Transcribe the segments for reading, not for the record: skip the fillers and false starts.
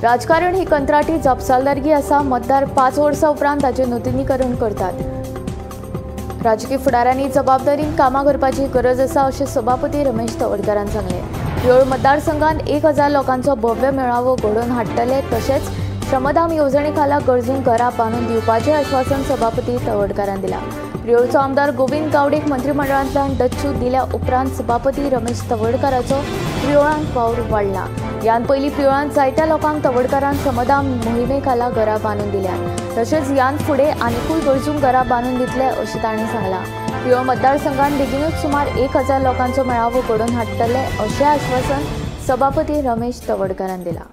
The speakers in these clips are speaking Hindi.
राजकारण ही कंत्राटी जपसालदारगी आसा। मतदार 5 वर्सां उपरांत ताचे नूतनीकरण करतात। राजकीय फुडाऱ्यांनी जबाबदारीन कामां करपाची गरज आसा अशें सभापती रमेश तवडकरान सांगलें। पिळोळ मतदारसंघात 1000 लोकांचो भव्य मेळावो घडोवन हाडटले तशेंच श्रमदान येवजणे खाला गरजूंक घरां बांदून दिवपाचें आश्वासन सभापती तवडकरान दिलां। पिळोळचो आमदार गोविंद गावडेक मंत्रिमंडळांतल्यान डच्चू दिल्या उपरांत सभापती रमेश तवडकराचो पिळोळांत वावर वाडला। ह्यान पयलीं पिळोळांत जायत्या लोकांक तवडकरान श्रमदान मोहिमे खाला घरां बांदून दिल्यात। तशेंच ह्यान फुडें आनीकूय गरजूंक घरां बांदून दितले अशें तांणी सांगलां। पिळोळ मतदारसंघात बेगीनूच सुमार 1000 लोकांचो मेळावो घडोवन हाडटले अशें आश्वासन सभापती रमेश तवडकरान दिलां।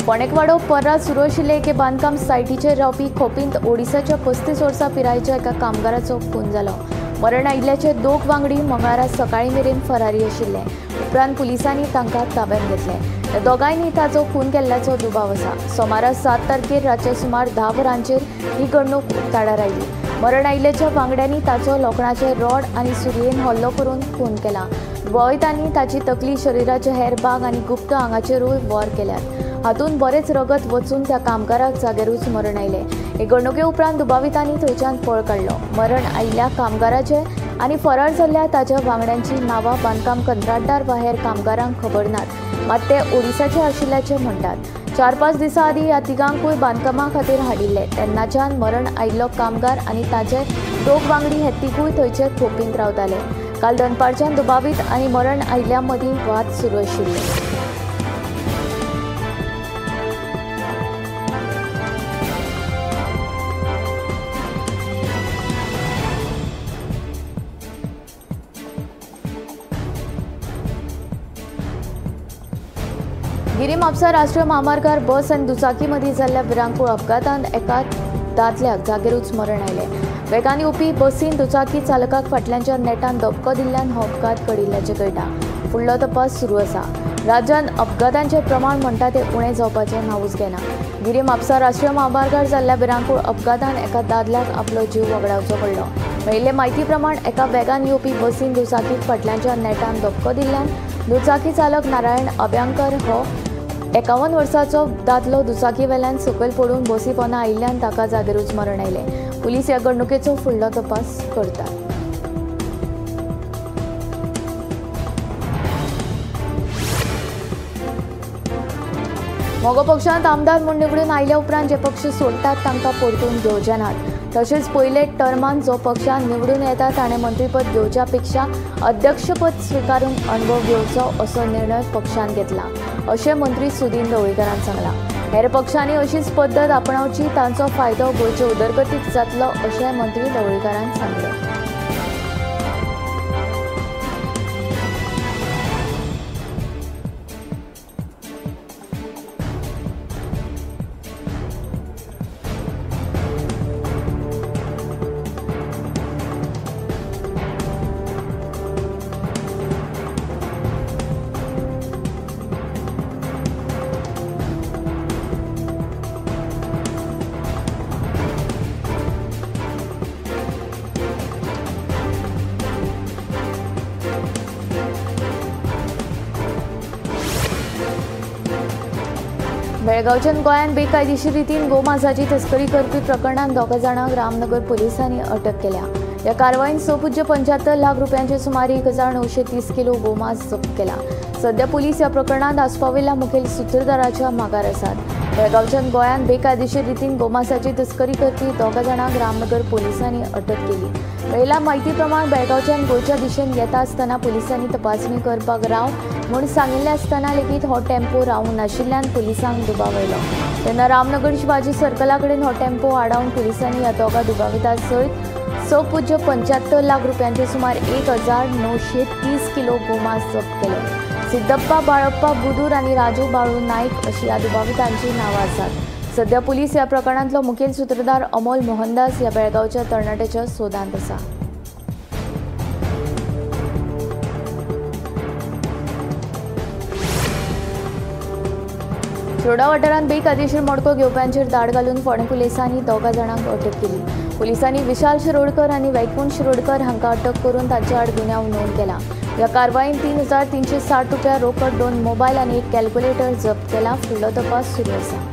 फोंडेकवाडो पर्रा सुरू आशिल्ले एके बांदकाम सायटीचेर रावपी खोपींत ओडिसाच्या 35 वर्सां पिरायेच्या एका कामगाराचो खून जालो। मरण आयिल्ल्याचे दोग वांगडी मंगळारा सकाळी मेरेन फरारी आशिल्ले। उपरांत पुलिसांनी तांकां ताब्यांत घेतले। ह्या दोगांयनी ताचो खून केल्ल्याचो दुबाव आसा। सोमारा 7 तारखेर रातचे सुमार 10 वरांचेर ही घडणूक उक्ताडार आयली। मरण आयिल्ल्याच्या वांगड्यांनी ताचो लोखणाचे रॉड आनी सुरयेन हल्लो करून खून केला। दुबावितांनी ताची तकली, शरिराचे हेर भाग आनी गुप्त आंगाचेरूय वार केल्यात। हातून बरेच रगत वचून त्या कामगाराक जागेरूच मरण आयले। हे घडणुके उपरांत दुबावितांनी थंयच्यान पळ काडलो। मरण आयिल्ल्या कामगाराचे आनी फरार जाल्ल्या ताच्या वांगड्यांची नांवां बांदकाम कंत्राटदार वा हेर कामगारांक खबर नात, मात ते ओडिसाचे आशिल्ल्याचे म्हणटात। 4-5 दिसां आदीं ह्या तिगांकूय बांदकामा खातीर हाडिल्ले। तेन्नाच्यान मरण आयिल्लो कामगार आनी ताचे दोग वांगडी हे तिगूय थंयचे खोपींत रावताले। काल दनपारच्यान दुबावीत आनी मरण आयिल्ल्या मदीं वाद सुरू आशिल्ले। गिरी म्हापसा राष्ट्रीय महामार्गार बस आनी दुचाकी मदीं जाल्ल्या भिरांकूळ अपघातांत एका दादल्याक जागेरूच मरण आयलें। वेगान येवपी बसीन दुचाकी चालकाक फाटल्यानच्या नेटान धपको दिल्ल्यान हो अपघात घडिल्ल्याचें कळटा। फुडलो तपास सुरू आसा। राज्यांत अपघातांचें प्रमाण म्हणटा तें उणें जावपाचें नांवूच घेना। गिरी म्हापसा राष्ट्रीय महामार्गार जाल्ल्या भिरांकूळ अपघातांत एका दादल्याक आपलो जीव वगडावचो पडलो। मेळिल्ले म्हायती प्रमाण एका वेगान येवपी बसीन दुचाकीक फाटल्यानच्या नेटान धपको दिल्ल्यान दुचाकी चालक नारायण अभ्यांकर हो 51 वर्साचो दादलो दुचाकी वेल्यान सकयल पडून बसी पोंदा आयिल्ल्यान ताका जागेरूच मरण आयलें। पुलीस ह्या घडणुकेचो फुडलो तपास करतात। मोगो पक्षांत आमदार म्हूण निवडून आयल्या उपरांत जे पक्ष सोडटात तांकां परतून घेवचे नात। तशेंच पयले टर्मान जो पक्षांत निवडून येता ताणें मंत्रीपद घेवच्या पेक्षा अध्यक्षपद स्विकारून अनुभव घेवचो असो निर्णय पक्षान घेतला अशें मंत्री सुदीन ढवळीकरान सांगलां। हेर पक्षांनी अशीच पद्दत आपणावची, तांचो फायदो गोंयचे उदरगतीक जातलो अशें मंत्री ढवळीकरान सांगलें। बेळगांवच्यान गोंयांत बेकायदेशीर रितीन गोमांसाची तस्करी करपी प्रकरणात 2 जाणांक रामनगर पुलिसांनी अटक केल्या। ह्या कारवायेन 6.75 लाख रुपयांचे सुमार 1930 किलो गोमांस जप्त केला। सध्या पुलीस ह्या प्रकरणात आस्पाविल्ल्या मुखेल सूत्रधाराच्या मागार आसात। बेळगांवच्यान गोंयांत बेकायदेशीर रितीन गोमांसाची तस्करी करपी 2 जाणांक रामनगर पुलिसांनी अटक केली। मेळिल्ल्या म्हायती प्रमाण बेळगांवच्यान गोंयच्या दिशेन येता आसतना पुलिसांनी तपासणी करपाक राव म्हूण सांगिल्लें आसतना लेगीत हो टेम्पो रावूंक नाशिल्ल्यान पुलिसांक दुबाव आयलो। तेन्ना रामनगर शिवाजी सर्कला कडेन हो टेम्पो आडावन पुलिसांनी ह्या 2 दुबावितां सयत 6.75 लाख रुपयांचे सुमार 1930 किलो गोमांस जप्त केले। सिद्धप्पा बाळप्पा बुदूर आनी राजू बाळू नाईक अशी ह्या दुबावितांची नांवां आसात। सध्या पुलीस ह्या प्रकरणांतलो मुखेल सूत्रधार अमोल मोहनदास ह्या बेळगांवच्या तरणाट्याच्या सोदांत आसा। शिरोडा वाठारांत बेकायदेशीर मडको घेवप्यांचेर धाड घालून फोंडे पुलिसांनी 2 जाणांक अटक केली। पुलिसांनी विशाल शिरोडकर आणि वैकुंठ शिरोडकर हांकां अटक करून तांचे आड गुन्यांव नोंद केला। ह्या कारवायेन 3,360 रुपया रोकड, 2 मोबायल आणि एक कॅल्क्युलेटर जप्त केला। फुडलो तपास सुरू आसा।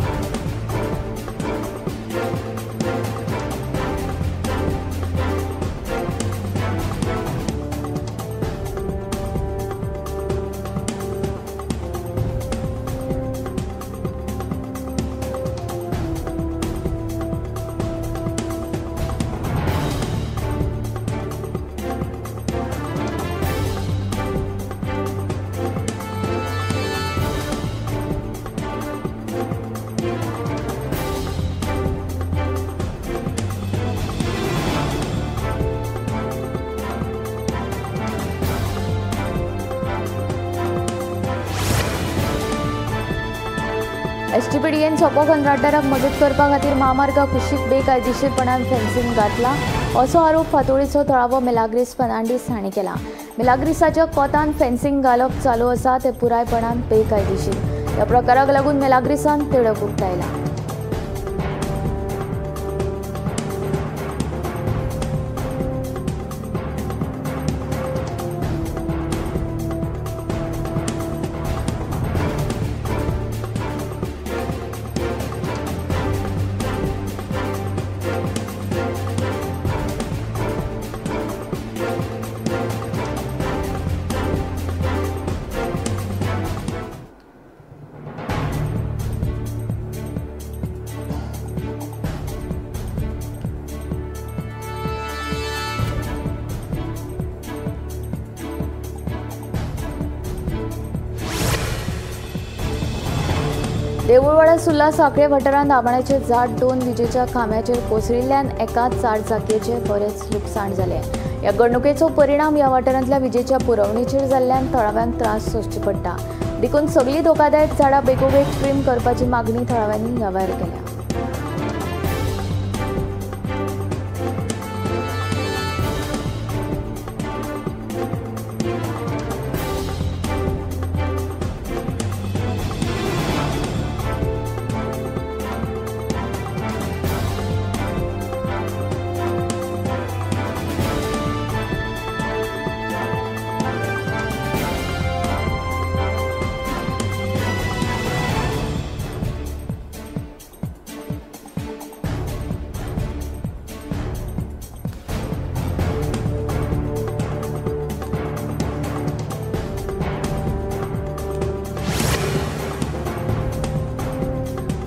एसटीपीडीएन सोपो कंत्राटदाराक मदत करपा खातीर महामार्गाक कुशीक बेकायदेशीरपणान फेन्सिंग घातला असो आरोप फातोडेचो थळावो मिलाग्रिस फर्नांडीस हांणी केला। मिलाग्रिसाच्या कोतान फेन्सिंग घालप चालू आसा ते पुरायपणान बेकायदेशीर। ह्या प्रकाराक लागून मिलाग्रिसान तिडक उक्तायला। देऊळवाडा सुर्ला साखळे वाठारांत आंबाड्याचें झाड 2 विजेच्या खांब्याचेर कोसळिल्ल्यान एकाच चारचाकीचें बरेंच लुकसाण जालें। ह्या घडणुकेचो परिणाम ह्या वाठारांतल्या विजेच्या पुरवणेचेर जाल्ल्यान थळाव्यांक त्रास सोंसचे पडटा। देखून सगळीं धोकादायक झाडां बेगोबेग ट्रीम करपाची मागणी थळाव्यांनी ह्या वेळार केल्या।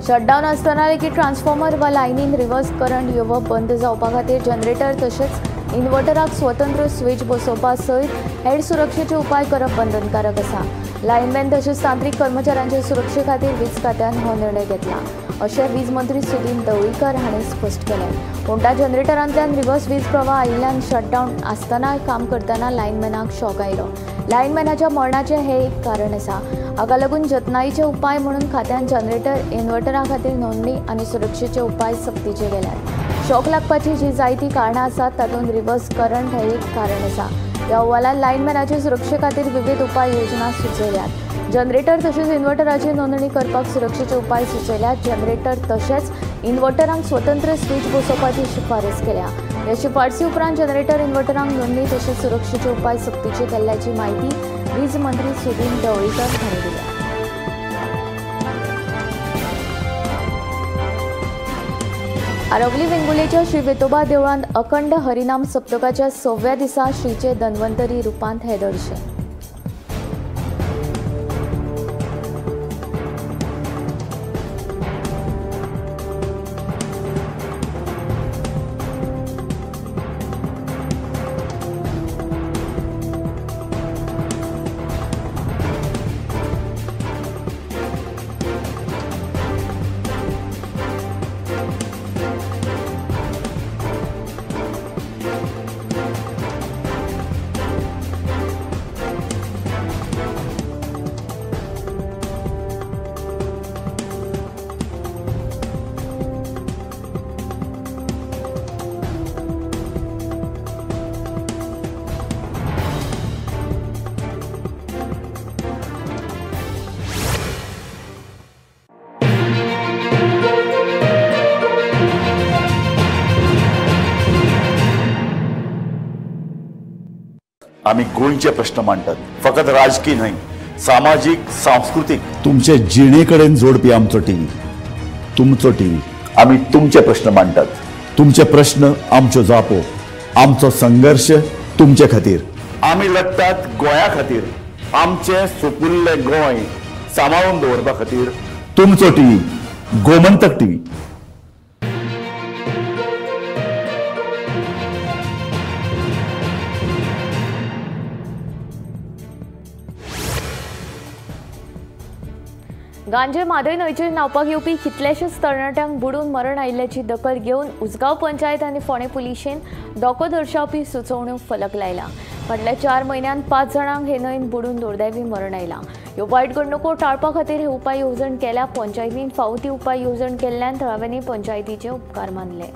शटडावन आसतना लेगीत ट्रान्सफॉर्मर वा लायनीन रिवर्स करंट येवप बंद जावपा खातीर जनरेटर तशेंच इन्वर्टराक स्वतंत्र स्विच बसोवपा सयत हेर सुरक्षेचे उपाय करप बंधनकारक आसा। लायनमॅन तशेंच तांत्रीक कर्मचाऱ्यांचे सुरक्षे खातीर वीज खात्यान हो निर्णय घेतला अशें वीज मंत्री सुदीन ढवळीकर हांणी स्पश्ट केलें। उंटा जनरेटरांतल्यान रिवर्स वीज प्रवाह आयिल्ल्यान शटडावन आसतना काम करतना लायनमॅनाक शॉक आयलो। लायनमॅनाच्या मरणाचें हें एक कारण आसा। हाका लागून जतनायेचे उपाय म्हणून खात्यान जनरेटर इन्वर्टरा खातीर नोंदणी आनी सुरक्षेचे उपाय सक्तीचे केल्यात। शॉक लागपाची जी जायतीं कारणां आसात तातूंत रिवर्स करंट हें एक कारण आसा। ह्या अहवालांत लायनमॅनाचे सुरक्षे खातीर विविध उपाय योजना सुचयल्यात। जनरेटर तशेंच इन्वर्टराची नोंदणी करपाक सुरक्षेचे उपाय सुचयल्यात। जनरेटर तशेंच इन्वर्टरांक स्वतंत्र स्विच बसोवपाची शिफारस केल्या। ह्या शिफारसी उपरांत जनरेटर इन्वर्टरांक नोंदणी तशेंच सुरक्षेचे उपाय सक्तीचे केल्ल्याची माहिती वीज मंत्री सुदीन ढवळीकर हांणी दिली। आरवली वेंगुर्लेच्या श्री वेतोबा देवळांत अखंड हरिनाम सप्तकाच्या 6व्या दिसा श्रीचे धन्वंतरी रुपांत हे दर्शन। आम्ही गोंयचे प्रश्न मांडटात, फकत राजकीय न्हय, सामाजिक सांस्कृतिक तुमचे जिणेकडेन जोडपी आमचो टीव्ही, तुमचो टीव्ही. आम्ही तुमचे प्रश्न मांडटात, तुमचे प्रश्न आमच्यो जापो, आमचो संघर्ष तुमचे खातीर. आम्ही लढटात गोंया खातीर, आमचे सोपुल्ले गोंय सांबाळून दवरपा खातीर. तुमचो टीव्ही, गोमंतक टीव्ही. गांजे म्हादय न्हंयचेर न्हांवपाक येवपी कितलेशेच तरणाट्यांक बुडून मरण आयिल्ल्याची दखल घेवन उसगांव पंचायत आनी फोंडें पुलिशेन दोको दर्शावपी सुचोवण्यो फलक लायला. फाटल्या 4 म्हयन्यांत 5 जाणांक हे न्हंयेत बुडून दुर्दैवी मरण आयलां. ह्यो वायट घडणुको टाळपा खातीर हे उपाय येवजण केल्या. पंचायतीन फावो ती उपाय येवजण केल्ल्यान थळाव्यांनी पंचायतीचे उपकार मानले.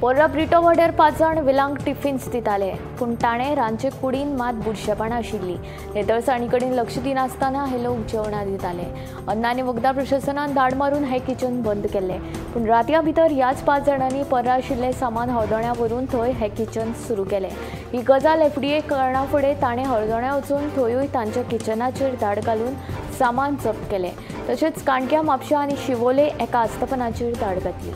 पोर्रा ब्रिटो वाड्यार 5 जाण विलांक टिफिन्स दिताले, पूण ताणे रांदचे कुडीन मात बुरशेपणां आशिल्लीं. नितळसाणी कडेन लक्ष दिनासतना हे लोक जेवणां दिताले. अन्न आनी वखदां प्रशासनान धाड मारून हे किचन बंद केले, पूण रातया भितर ह्याच 5 जाणांनी पर्रा आशिल्लें सामान हळदोण्या व्हरून थंय हे किचन सुरू केलें. ही गजाल FDA कळना फुडें ताणें हळदोण्या वचून थंयूय तांच्या किचनाचेर धाड घालून सामान जप्त केलें. तशेंच काणक्या, म्हापशा आनी शिवोले एका आस्थापनाचेर धाड घातली.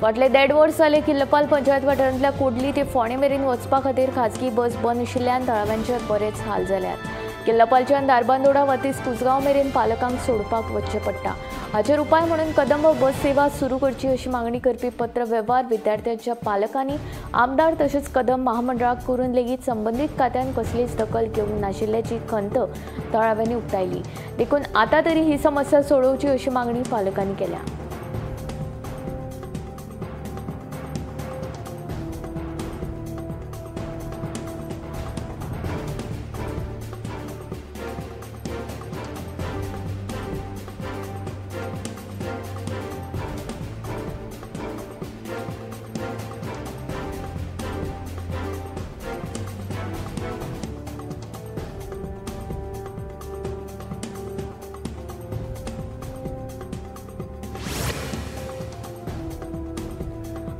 फाटले 1.5 वर्स जाले किल्लपाल पंचायत वाठारांतल्या कोडली ते फोंडें मेरेन वचपा खातीर खाजगी बस बंद आशिल्ल्यान तळाव्यांचे बरेच हाल जाल्यात. किल्लपालच्यान दारबांदोडा वतीस कुसगांव मेरेन पालकांक सोडपाक वचचें पडटा. हाचेर उपाय म्हणून कदंब बस सेवा सुरू करची अशी मागणी करपी पत्र व्यवहार विद्यार्थ्यांच्या पालकांनी आमदार तशेंच कदंब महामंडळाक करून लेगीत संबंदीत खात्यान कसलीच दखल घेवंक नाशिल्ल्याची खंत तळाव्यांनी उक्तायली. देखून आतां तरी ही समस्या सोडोवची अशी मागणी पालकांनी केल्या.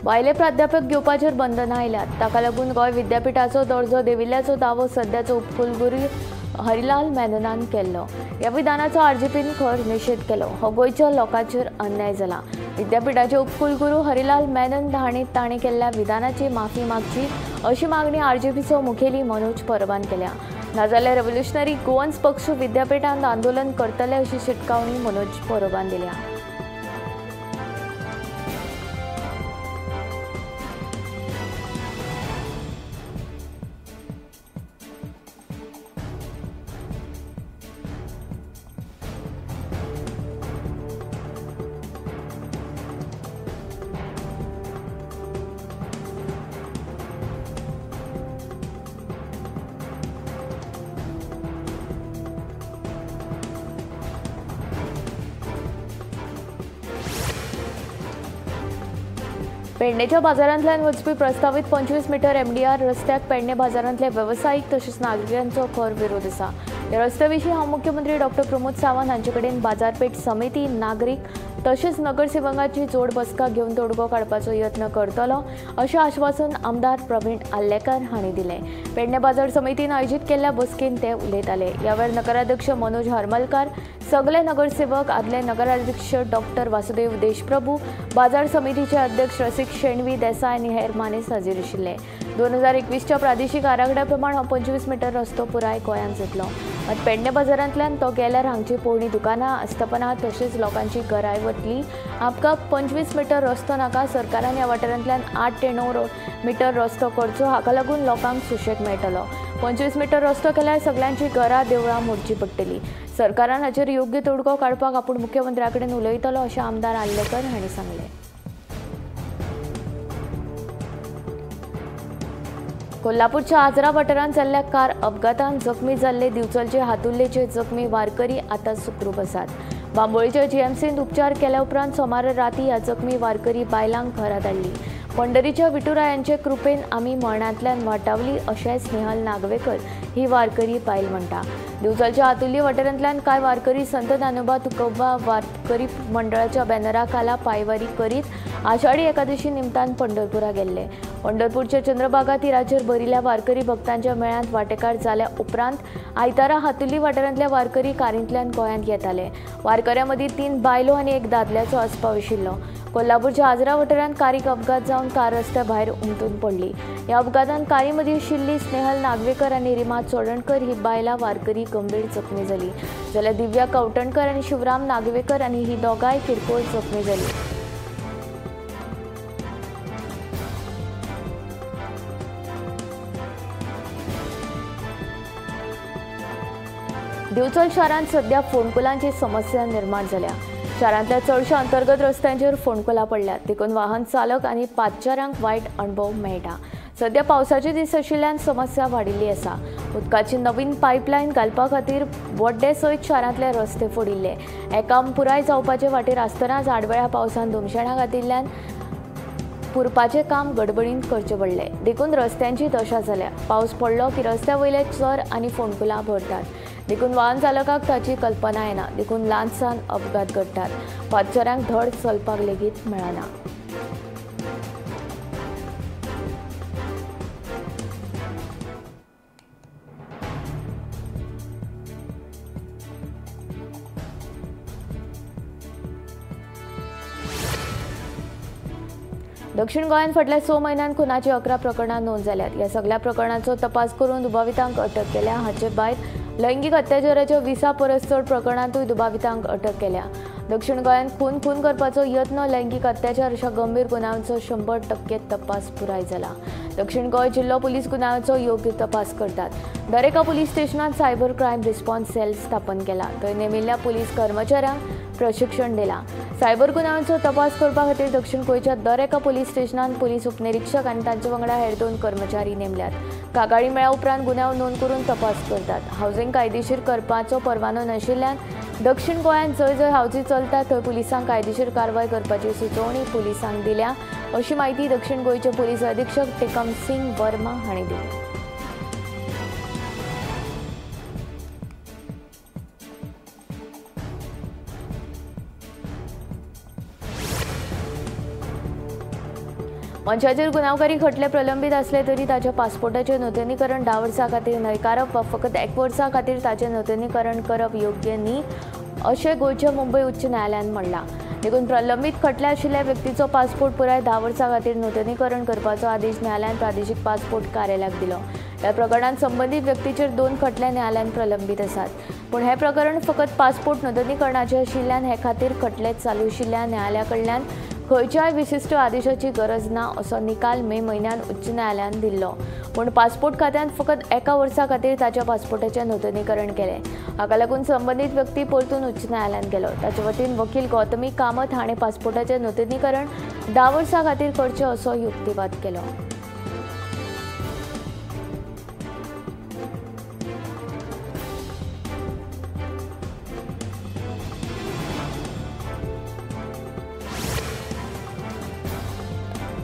भायले प्राध्यापक घेवपाचेर बंधनां आयल्यात. ताका लागून गोंय विद्यापीठाचो दर्जो देंविल्ल्याचो दावो सध्याचो उपकुलगुरू हरिलाल मेननान केल्लो. ह्या विधानाचो RGPन खर निशेध केलो. हो गोंयच्या लोकांचेर अन्याय जाला. विद्यापीठाचे उपकुलगुरू हरिलाल मेनन हांणी ताणें केल्ल्या विधानाची माफी मागची अशी मागणी RGPचो मुखेली मनोज परबान केल्या. नाजाल्यार रेव्होल्युशनरी गोवन्स पक्ष विद्यापीठांत आंदोलन करतले अशी शिटकावणी मनोज परबान दिल्या. पेडणेच्या बाजारांतल्यान वचपी प्रस्तावित 25 मीटर MDR रस्त्याक पेडणे बाजारांतले वेवसायीक तशेंच नागरिकांचो खर विरोध आसा. या रस्त्याविषयी हांव मुख्यमंत्री डॉ प्रमोद सावंत हांचे कडेन बाजारपेठ समिती नागरीक तशेंच नगरसेवकांची जोड बसका घेवन तोडगो काडपाचो यत्न करतलो अशें आश्वासन आमदार प्रवीण आल्लेकर हांणी दिलें। पेडणे बाजार समितीन आयोजीत केल्ल्या बसकेन ते उलयताले। ह्या वेळार नगराध्यक्ष मनोज हरमलकार, सगळे नगरसेवक, आदले नगराध्यक्ष डॉ वासुदेव देशप्रभू, बाजार समितीचे अध्यक्ष रसिक शेणवी देसाय आनी हेर मानेस्त हाजीर आशिल्ले। 2021च्या प्रादेशीक आराखड्या प्रमाण हो 25 मीटर रस्तो पुराय गोंयांत जातलो। मात पेडणे बाजारांतल्यान तो गेल्यार हांगची पोरणी दुकानां, आस्थापनां तशेंच लोकांची घराय वतली। आमकां 25 मीटर रस्तो नाका, सरकारान ह्या वाठारांतल्यान 8 ते 9 मीटर रस्तो करचो, हाका लागून लोकांक सुशेग मेळटलो। 25 मीटर रस्तो केल्यार सगळ्यांची घरां देवळां मोडची पडटलीं। सरकारान हाचेर योग्य तोडगो काडपाक आपूण मुख्यमंत्र्या कडेन उलयतलो अशें आमदार आल्लेकर हांणी सांगलें। कोल्हापूरच्या आजरा वाठारांत जाल्ल्या कार अपघातांत जखमी जाल्ले दिवचलचे हातुर्लेचे जखमी वारकरी आतां सुखरूप आसात। बांबोळीच्या जीएमसींत उपचार केल्या उपरांत सोमार राती ह्या जखमी वारकरी बायलांक घरा धाडली। पंढरीच्या विठुरायांचे कृपेन आमी मरणांतल्यान वाटावली अशें स्नेहल नागवेकर ही वारकरी बायल म्हणटा। दिवचलच्या हातुर्ली वाठारांतल्यान कांय वारकरी संत ज्ञानोबा तुकोबा वारकरी मंडळाच्या बॅनरा खाला पायवारी करीत आषाढी एकादशी निमतान पंढरपुरा गेल्ले। पंढरपूरच्या चंद्रभागा तिराचेर भरिल्ल्या वारकरी भक्तांच्या मेळ्यांत वांटेकार जाल्या उपरांत आयतारा हातुर्ली वाठारांतल्या वारकरी कारींतल्यान गोंयांत येताले। वारकऱ्यां मदीं 3 बायलो आनी 1 दादल्याचो आस्पाव आशिल्लो। कोल्हापूरच्या आजरा वाठारांत कारीक अपघात जावन कार रस्त्या भायर उमटून पडली। ह्या अपघातांत कारी मदीं आशिल्ली स्नेहल नागवेकर आनी रिमा चोडणकर ही बायलां वारकरी गंभीर जखमी जाली, जाल्यार दिव्या कवटणकर आनी शिवराम नागवेकर आनी ही दोगांय किरकोळ जखमी जाली। दिवचल शारांत सध्या फोंडकुलांची समस्या निर्माण जाल्या। शारांतल्या चडशा अंतर्गत रस्त्यांचेर फोंडकुलां पडल्यात, देखून वाहन चालक आनी पादचाऱ्यांक वायट अणभव मेळटा। सध्या पावसाचे दीस आशिल्ल्यान समस्या वाडिल्ली आसा। उदकाची नवीन पायपलायन घालपा खातीर वड्डे सयत शारांतले रस्ते फोडिल्ले। हें काम पुराय जावपाचे वाटेर आसतनाच आडवेळ्या पावसान धुमशेणां घातिल्ल्यान पुरपाचें काम गडबडीन करचें पडलें, देखून रस्त्यांची दशा जाल्या। पावस पडलो की रस्त्या वयले चर आनी फोंडकुलां भरतात, देखून वाहन चालकाक ताची कल्पना येना, देखून ल्हानसान अपघात घडटात। पादचाऱ्यांक धड चलपाक लेगीत मेळना। दक्षिण गोंयांत फाटल्या 6 म्हयन्यांत खुनाची 11 प्रकरणां नोंद जाल्यात। ह्या सगळ्या प्रकरणांचो तपास करून दुबावितांक अटक केल्या। हाचे भायर लैंगीक अत्याचाराच्या 20 परस चड प्रकरणांतूय दुबावितांक अटक केल्या। दक्षिण गोंयांत खून करपाचो यत्न, लैंगीक अत्याचार अशा गंभीर गुन्यांचो 100% तपास पुराय जाला। दक्षिण गोंय जिल्लो पुलीस गुन्यांचो योग्य तपास करतात। दरेका पुलीस स्टेशनांत सायबर क्रायम रिस्पॉन्स सेल स्थापन केला, थंय नेमिल्ल्या पुलीस कर्मचाऱ्यांक प्रशिक्षण दिलां। सायबर गुन्यांचो तपास करपा खातीर दक्षिण गोंयच्या दरेका पुलीस स्टेशनांत पुलीस उपनिरीक्षक आनी तांचे वांगडा हेर 2 कर्मचारी नेमल्यात। कागाळी मेळ्ळ्या उपरांत गुन्यांव नोंद करून तपास करतात। हावजिंग कायदेशीर करपाचो परवानो नाशिल्ल्यान दक्षिण गोंयांत जंय जंय हावजी चलता थंय पुलिसांक कायदेशीर कारवाय करपाची सुचोवणी पुलिसांक दिल्या, अशी माहिती दक्षिण गोंयचे पुलीस अधीक्षक टेकम सिंग वर्मा हांणी दिली। मंचाचेर गुन्यांवकारी खटले प्रलंबीत असले तरी ताच्या पासपोर्टाचे नूतनीकरण 10 वर्सां खातीर न्हयकारप वा फकत 1 वर्सा खातीर ताचें नूतनीकरण करप योग्य न्ही, अशें गोंयच्या मुंबय उच्च न्यायालयान म्हणलां। देखून प्रलंबीत खटले आशिल्ल्या व्यक्तीचो पासपोर्ट पुराय 10 वर्सां खातीर नूतनीकरण करपाचो आदेश न्यायालयान प्रादेशीक पासपोर्ट कार्यालयाक दिलो। ह्या प्रकरणांत संबंदीत व्यक्तीचेर 2 खटले न्यायालयान प्रलंबीत आसात, पूण हें प्रकरण फकत पासपोर्ट नूतनीकरणाचें आशिल्ल्यान हे खातीर खटले चालू आशिल्ल्यान न्यायालया कडल्यान खंयच्याय विशिष्ट आदेशाची गरज ना असो निकाल मे म्हयन्यात उच्च न्यायालयान दिल्लो। पूण पासपोर्ट खात्यान फकत 1 वर्सा खातीर ताच्या पासपोर्टाचें नूतनीकरण केलें। हाका लागून संबंदीत व्यक्ती परतून उच्च न्यायालयान गेलो। ताचे वतीन वकील गौतमी कामत हाणें पासपोर्टाचें नूतनीकरण 10 वर्सां खातीर करचें असो युक्तिवाद केलो।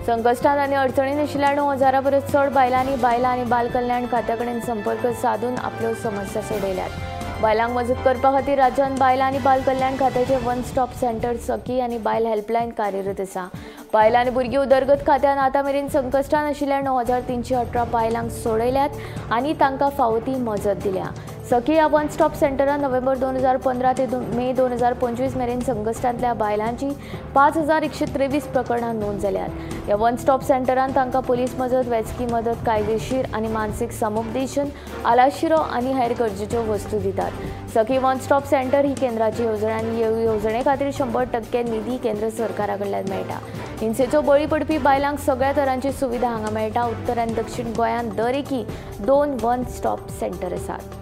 संकश्टांत आनी अडचणींत आशिल्ल्या 9,000 परस चड बायलांनी बाल कल्याण खात्या कडेन संपर्क साधून आपल्यो समस्या सोडयल्यात। बायलांक मजत करपा खातीर राज्यांत बायलां आनी बाल कल्याण खात्याचे वन स्टॉप सेंटर सखी आनी बायल हेल्पलायन कार्यरत आसा. बायलां आनी भुरगीं उदरगत खात्यान आतां मेरेन संकश्टान आशिल्ल्या 9318 बायलांक सोडयल्यात आनी तांकां फावो ती मजत दिल्या. सखी ह्या वन स्टॉप सेंटरान नोव्हेंबर 2015 ते मे 2025 मेरेन संकश्टांतल्या बायलांची 5123 प्रकरणां नोंद जाल्यात. ह्या वन स्टॉप सेंटरान तांकां पुलीस मजत, वैजकी मदत, कायदेशीर आनी मानसीक समुपदेशन, आलाशिरो आनी हेर गरजेच्यो वस्तू दितात. सखी वन स्टॉप सेंटर ही केंद्राची येवजण आनी येवजणे खातीर 100% निधी केंद्र सरकारा कडल्यान मेळटा. हिंसेचो बळी पडपी बायलांक सगळ्या तरांची सुविधा हांगा मेळटा. उत्तर आनी दक्षिण गोंयांत दर एकी 2 वन स्टॉप सेंटर आसात.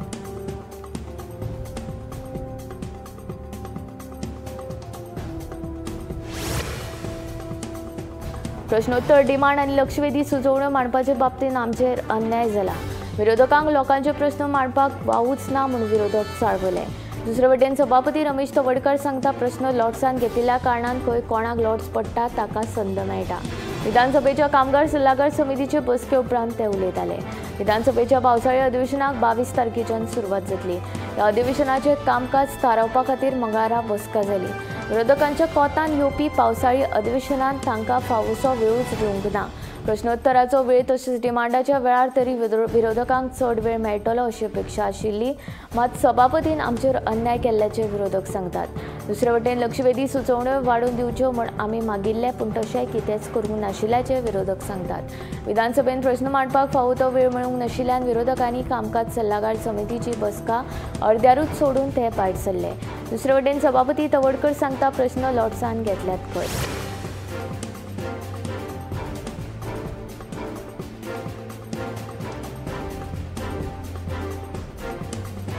प्रश्नोत्तर डिमांड आनी लक्षवेधी सुचोवण्यो मांडपाचे बाबतींत आमचेर अन्याय जाला. विरोधकांक लोकांचे प्रश्न मांडपाक वावूच ना म्हूण विरोधक चाळवले. दुसरे वटेन सभापती रमेश तवडकर सांगता प्रश्न लॉट्सान घेतिल्ल्या कारणान खंय कोणाक लॉट्स पडटा ताका संद मेळटा. विधानसभेच्या कामगार सल्लागार समितीचे बसके उपरांत ते उलयताले. विधानसभेच्या पावसाळी अधिवेशनाक 22 तारखेच्यान सुरवात जातली. ह्या अधिवेशनाचे कामकाज थारावपा खातीर मंगळारा बसका जाली. विरोधकांच्या कोंतान येवपी पावसाळी अधिवेशनात तांकां फावोसो वेळूच दिवंक ना. प्रश्नोत्तराचो वेळ तशेंच डिमांडाच्या वेळार तरी विरोधकांक चड वेळ मेळटलो अशी अपेक्षा आशिल्ली, मात सभापतीन आमचेर अन्याय केल्ल्याचे विरोधक सांगतात. दुसरे वटेन लक्षवेधी सुचोवण्यो वाडोवन दिवच्यो म्हूण आमी मागिल्ले, पूण तशें कितेंच करूंक नाशिल्ल्याचे विरोधक सांगतात. विधानसभेन प्रश्न मांडपाक फावो तो वेळ मेळूंक नाशिल्ल्यान विरोधकांनी कामकाज सल्लागार समितीची बसका अर्द्यारूच सोडून ते भायर सरले. दुसरे वटेन सभापती तवडकर सांगता प्रश्न लॉट्सान घेतल्यात खंय.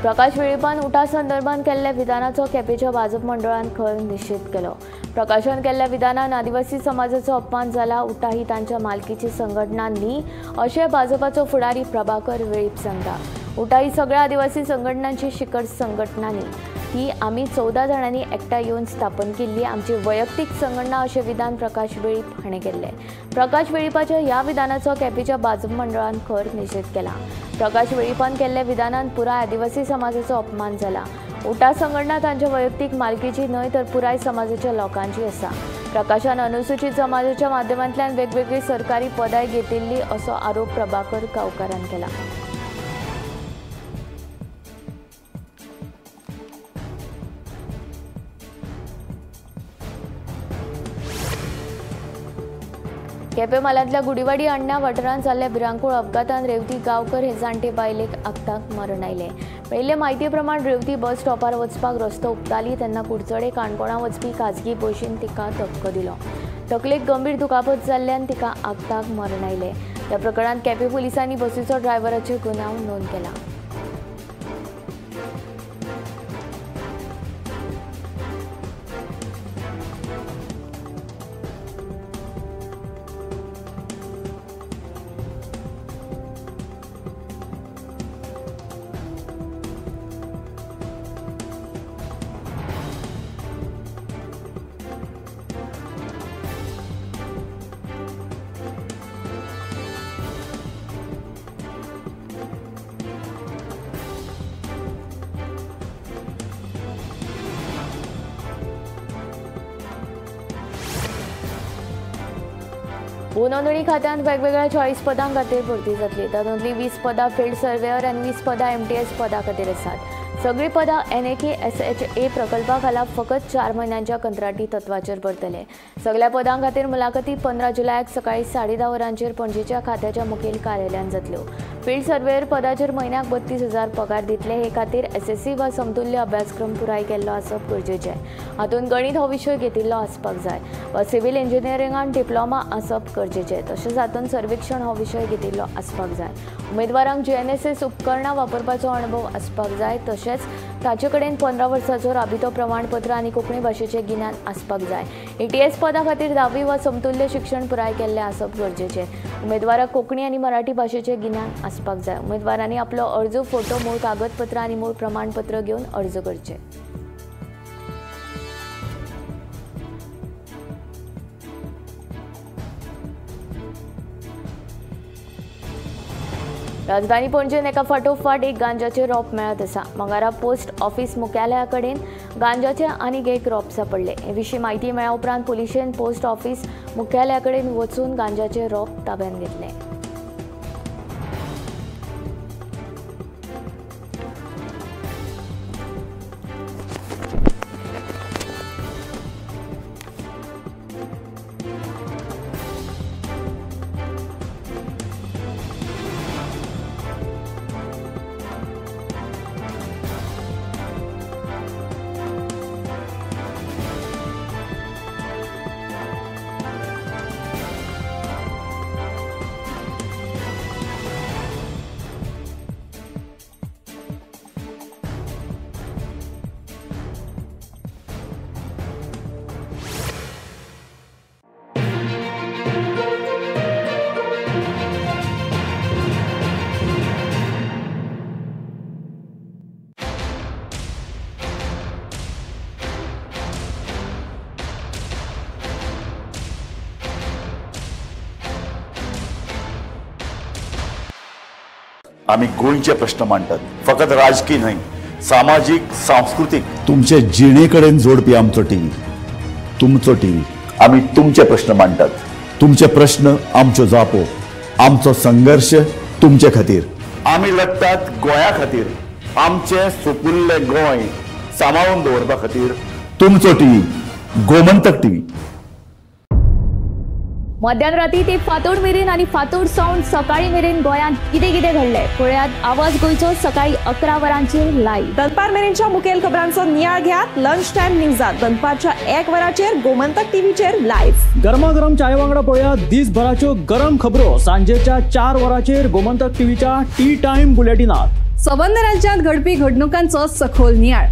प्रकाश वेळीपान उठा संदर्भात केल्ल्या विधानाचो केपेच्या भाजप मंडळान खर निषेध केलो. प्रकाशान केल्ल्या विधानान आदिवासी समाजाचो अपमान जाला. उठा ही तांच्या मालकीची संघटना न्ही अशें भाजपाचो फुडारी प्रभाकर वेळीप सांगता. उठा ही सगळ्या आदिवासी संघटनांची शिखर संघटना न्ही, ही आमी 14 जाणांनी एकठांय येवन स्थापन केल्ली आमची वैयक्तीक संघटना अशें विधान प्रकाश वेळीप हाणें केल्लें. प्रकाश वेळीपाच्या ह्या विधानाचो केपेच्या भाजप मंडळान खर निषेध केला. प्रकाश वेळीपान केल्ल्या विधानान पुराय आदिवासी समाजाचो अपमान जाला. उठा संघटना तांच्या वैयक्तीक मालकीची न्हय तर पुराय समाजाच्या लोकांची आसा. प्रकाशान अनुसूचित समाजाच्या माध्यमांतल्यान वेगवेगळी सरकारी पदाय घेतिल्ली असो आरोप प्रभाकर गांवकारान केला. केपें म्हालांतल्या गुडीवाडी अण्णा वाठारांत जाल्ल्या भिरांकूळ अपघातांत रेवती गांवकर हे जाणटे बायलेक आगताक मरण आयलें. मेळिल्ले म्हायती प्रमाण रेवती बस स्टॉपार वचपाक रस्तो उपताली तेन्ना कुडचडे काणकोणा वचपी खाजगी बशीन तिका धक्को दिलो. तकलेक गंभीर दुखापत जाल्ल्यान तिका आगताक मरण आयलें. ह्या प्रकरणांत केपें पुलिसांनी बसीचो ड्रायव्हराचेर गुन्यांव नोंद केला. भूनोंदणी खात्यात वेगवेगळ्या 40 पदां खातीर भरती जातली. तातूंतली 20 पदां फील्ड सर्वेयर आनी 20 पदां MTS पदां खातीर आसात. सगळीं पदां NAK-SHA प्रकल्पा खाला फकत 4 म्हयन्यांच्या कंत्राटी तत्वाचेर भरतले. सगळ्या पदां खातीर मुलाखती 15 जुलयाक सकाळी 10:30 वरांचेर पणजेच्या खात्याच्या मुखेल कार्यालयात जातल्यो. फील्ड सर्वेयर पदाचेर म्हयन्याक 32,000 पगार दितले. हे खातीर SSC वा समतुल्य अभ्यासक्रम पुराय केल्लो आसप गरजेचें. हातूंत गणित हो विशय घेतिल्लो आसपाक जाय वा सिव्हिल इंजिनियरिंगांत डिप्लोमा आसप गरजेचें. तशेंच हातूंत सर्वेक्षण हो विशय घेतिल्लो आसपाक जाय. उमेदवारांक GNSS उपकरणां वापरपाचो अणभव आसपाक जाय. तशेंच ताचे कडेन 15 वर्सांचो राबितो प्रमाणपत्र आनी कोंकणी भाशेचें गिन्यान आसपाक जाय. ATS पदां खातीर 10वी वा समतुल्य शिक्षण पुराय केल्लें आसप गरजेचें. उमेदवाराक कोंकणी आनी मराठी भाशेचें गिन्यान आसपाक जाय. उमेदवारांनी आपलो अर्ज, फोटो, मूळ कागदपत्र आनी मूळ प्रमाणपत्र घेवन अर्ज करचे. राजधानी पणजेन एका फाटोफाट एक गांजाचे रोप मेळत आसा. मंगळारा पोस्ट ऑफिस मुख्यालया कडेन गांजाचे आनीक एक रोप सापडले. हे विशीं म्हायती मेळ्ळ्या उपरांत पुलिशेन पोस्ट ऑफिस मुख्यालया कडेन वचून गांजाचे रोप ताब्यात घेतले. आम्ही गोंयचे प्रश्न मांडटात. फकत राजकीय न्हय, सामाजिक सांस्कृतिक तुमचे जिणेकडेन जोडपी आमचो टीव्ही, तुमचो टीव्ही. आम्ही तुमचे प्रश्न मांडटात. तुमचे प्रश्न आमच्यो जापो, आमचो संघर्ष तुमचे खातीर. आम्ही लढटात गोंया खातीर. आमचे सोपुल्ले गोंय सांबाळून दवरपा खातीर. तुमचो टीव्ही, गोमंतक टीव्ही. मध्यराती ते फातोड मेरेन आनी फातोड सावन सकाळी मेरेन गोंयांत कितें कितें घडलें पळयात आवाज गोंयचो सकाळी 11 वरांचेर लायव्ह. दनपार मेरेनच्या मुखेल खबरांचो नियाळ घेयात लंच टायम न्यूजात. दनपारच्या 1 वराचेर गोमंतक टीव्हीचेर लायव्ह. गरमागरम चाय वांगडा पळयात दिसभराच्यो गरम खबरो सांजेच्या 4 वराचेर गोमंतक टीव्हीच्या टी टाइम बुलेटिनात. संबंद राज्यांत घडपी घडणुकांचो सखोल नियाळ.